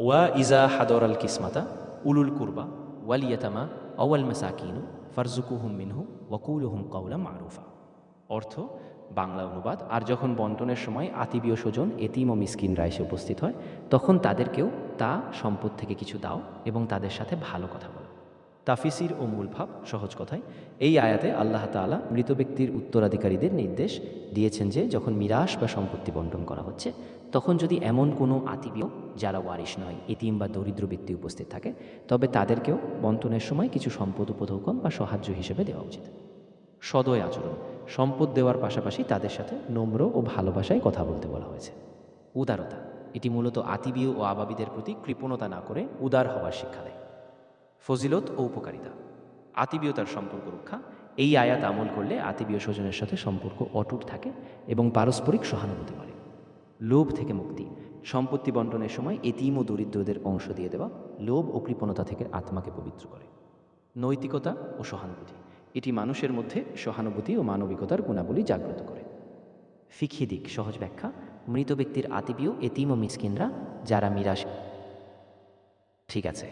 ওয়া ইজা হাদর আল কিসমাতা উলুল কুরবা ওয়াল ইয়াতামা আওয়াল মাসাকিনু ফারজুকুহুম মিনহু ওয়াকুলুহুম কাওলাম মারুফা। অর্থ, বাংলা অনুবাদ: আর যখন বন্টনের সময় আত্মীয় স্বজন, এতিম ও মিসকিনরা এসে উপস্থিত হয়, তখন তাদেরকেও তা সম্পদ থেকে কিছু দাও এবং তাদের সাথে ভালো কথা বলো। তাফিসির ও মূল ভাব: সহজ কথায়, এই আয়াতে আল্লাহ তাআলা মৃত ব্যক্তির উত্তরাধিকারীদের নির্দেশ দিয়েছেন যে যখন মিরাস বা সম্পত্তি বন্টন করা হচ্ছে, তখন যদি এমন কোনো আত্মীয় যারা ওয়ারিশ নয়, এতিম বা দরিদ্র ব্যক্তি উপস্থিত থাকে, তবে তাদেরকেও বন্টনের সময় কিছু সম্পদ উপঢৌকন বা সাহায্য হিসেবে দেওয়া উচিত। সদয় আচরণ: সম্পদ দেওয়ার পাশাপাশি তাদের সাথে নম্র ও ভালোবাসায় কথা বলতে বলা হয়েছে। উদারতা: এটি মূলত আতিবীয় ও আবাবিদের প্রতি কৃপণতা না করে উদার হওয়ার শিক্ষা দেয়। ফজিলত ও উপকারিতা: আতিবীয়তার সম্পর্ক রক্ষা: এই আয়াত আমল করলে আতিবীয় স্বজনের সাথে সম্পর্ক অটুট থাকে এবং পারস্পরিক সহানুভূতি বাড়ে। লোভ থেকে মুক্তি: সম্পত্তি বন্টনের সময় এতিম ও দরিদ্রদের অংশ দিয়ে দেওয়া লোভ ও কৃপণতা থেকে আত্মাকে পবিত্র করে। নৈতিকতা ও সহানুভূতি: এটি মানুষের মধ্যে সহানুভূতি ও মানবিকতার গুণাবলী জাগ্রত করে। ফিকহি দিক সহজ ব্যাখ্যা: মৃত ব্যক্তির আতিবীয়, এতিম ও মিসকিনরা যারা মিরাশ। ঠিক আছে।